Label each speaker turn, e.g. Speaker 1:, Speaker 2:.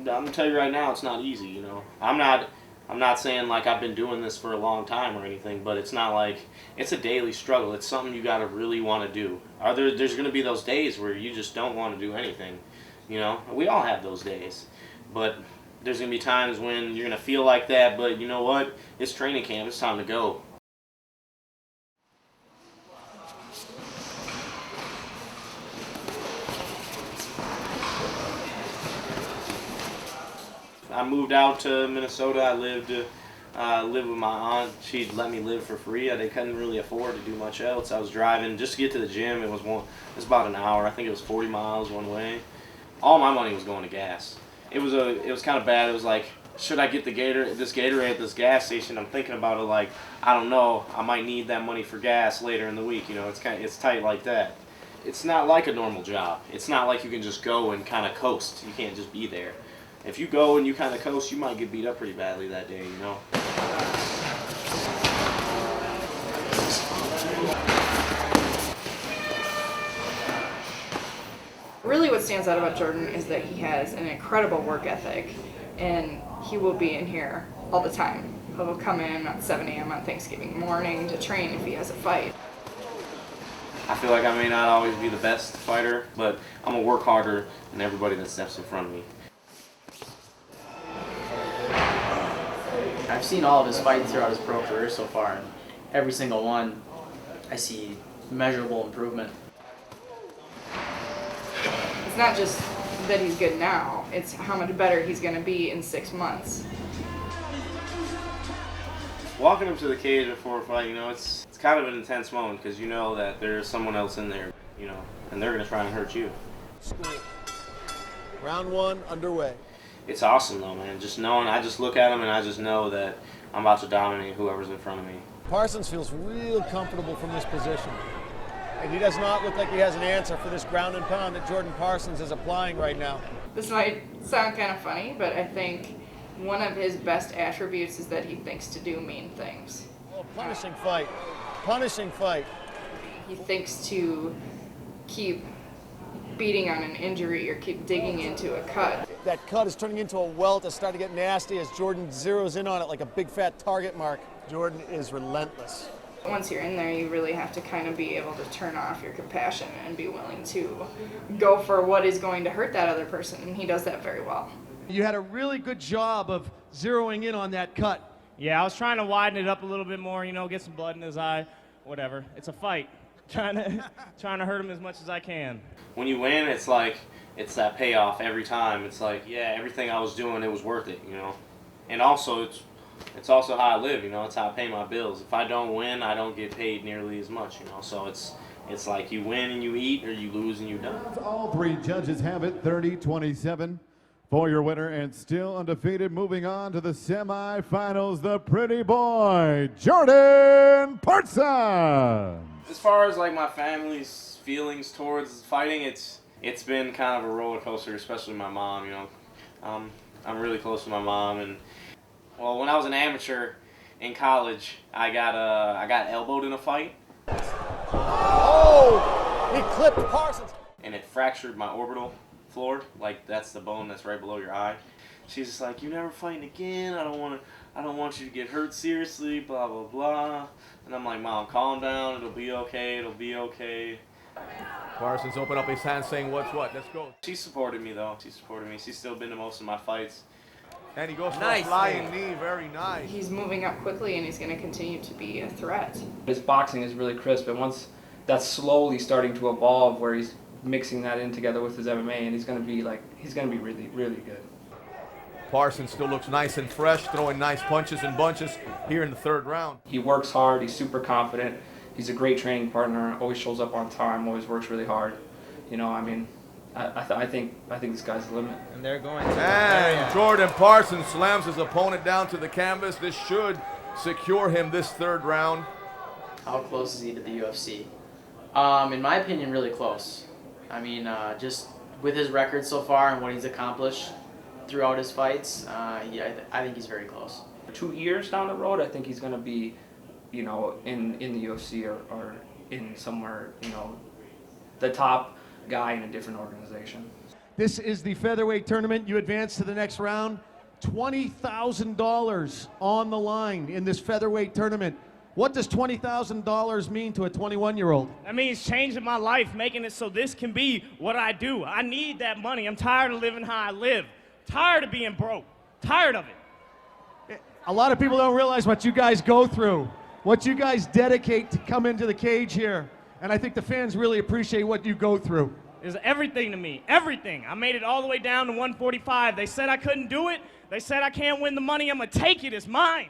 Speaker 1: gonna tell you right now, it's not easy. You know, I'm not saying like I've been doing this for a long time or anything, but it's not like it's a daily struggle. It's something you gotta really want to do. There's gonna be those days where you just don't want to do anything. You know, we all have those days, but there's gonna be times when you're gonna feel like that. But you know what? It's training camp. It's time to go. I moved out to Minnesota. I lived with my aunt. She'd let me live for free. They couldn't really afford to do much else. I was driving just to get to the gym. It was about an hour. I think it was 40 miles one way. All my money was going to gas. It was kind of bad. It was like, should I get this Gatorade at this gas station? I'm thinking about it like, I don't know. I might need that money for gas later in the week. You know, it's tight like that. It's not like a normal job. It's not like you can just go and kind of coast. You can't just be there. If you go and you kind of coast, you might get beat up pretty badly that day, you know.
Speaker 2: Really what stands out about Jordan is that he has an incredible work ethic, and he will be in here all the time. He'll come in at 7 a.m. on Thanksgiving morning to train if he has a fight.
Speaker 1: I feel like I may not always be the best fighter, but I'm going to work harder than everybody that steps in front of me.
Speaker 3: I've seen all of his fights throughout his pro career so far, and every single one, I see measurable improvement.
Speaker 2: It's not just that he's good now, it's how much better he's going to be in 6 months.
Speaker 1: Walking up to the cage before a fight, you know, it's kind of an intense moment because you know that there's someone else in there, you know, and they're going to try and hurt you.
Speaker 4: Round one underway.
Speaker 1: It's awesome though, man. Just knowing, I just look at him and I just know that I'm about to dominate whoever's in front of me.
Speaker 4: Parsons feels real comfortable from this position. And he does not look like he has an answer for this ground and pound that Jordan Parsons is applying right now.
Speaker 2: This might sound kind of funny, but I think one of his best attributes is that he thinks to do mean things.
Speaker 4: Oh, punishing fight. Punishing fight.
Speaker 2: He thinks to keep beating on an injury or keep digging into a cut.
Speaker 4: That cut is turning into a welt. It's starting to get nasty as Jordan zeroes in on it like a big fat target mark. Jordan is relentless.
Speaker 2: Once you're in there, you really have to kind of be able to turn off your compassion and be willing to go for what is going to hurt that other person, and he does that very well.
Speaker 4: You had a really good job of zeroing in on that cut.
Speaker 5: Yeah, I was trying to widen it up a little bit more, you know, get some blood in his eye, whatever. It's a fight. Trying to hurt him as much as I can.
Speaker 1: When you win, it's like, it's that payoff every time. It's like, yeah, everything I was doing, it was worth it, you know. And also, it's also how I live, you know. It's how I pay my bills. If I don't win, I don't get paid nearly as much, you know. So it's like you win and you eat, or you lose and you don't.
Speaker 6: All three judges have it 30-27 for your winner, and still undefeated. Moving on to the semifinals, the pretty boy, Jordan Parsons.
Speaker 1: As far as like my family's feelings towards fighting, it's been kind of a roller coaster, especially my mom, you know. I'm really close to my mom, and well, when I was an amateur in college, I got elbowed in a fight.
Speaker 4: Oh! He clipped Parsons.
Speaker 1: And it fractured my orbital floor, like that's the bone that's right below your eye. She's just like, "You never fighting again. I don't want you to get hurt seriously, blah blah blah." And I'm like, "Mom, calm down. It'll be okay. It'll be okay."
Speaker 7: Parsons opened up his hand saying, "What's what? Let's go."
Speaker 1: She supported me though. She supported me. She's still been to most of my fights.
Speaker 7: And he goes for a flying knee. Very nice.
Speaker 2: He's moving up quickly, and he's going to continue to be a threat.
Speaker 8: His boxing is really crisp, and once that's slowly starting to evolve, where he's mixing that in together with his MMA, and he's going to be really, really good.
Speaker 7: Parsons still looks nice and fresh, throwing nice punches and bunches here in the third round.
Speaker 8: He works hard. He's super confident. He's a great training partner. Always shows up on time. Always works really hard. You know, I mean, I think this guy's the limit.
Speaker 3: And they're going to
Speaker 7: And Jordan Parsons slams his opponent down to the canvas. This should secure him this third round.
Speaker 3: How close is he to the UFC? In my opinion, really close. I mean, just with his record so far and what he's accomplished throughout his fights, yeah, I think he's very close.
Speaker 8: 2 years down the road, I think he's going to be, you know, in the UFC or in somewhere, you know, the top guy in a different organization.
Speaker 4: This is the featherweight tournament. You advance to the next round. $20,000 on the line in this featherweight tournament. What does $20,000 mean to a 21-year-old?
Speaker 5: That means changing my life, making it so this can be what I do. I need that money. I'm tired of living how I live. Tired of being broke. Tired of it.
Speaker 4: A lot of people don't realize what you guys go through, what you guys dedicate to come into the cage here. And I think the fans really appreciate what you go through.
Speaker 5: It's everything to me. Everything. I made it all the way down to 145. They said I couldn't do it. They said I can't win the money. I'm going to take it. It's mine.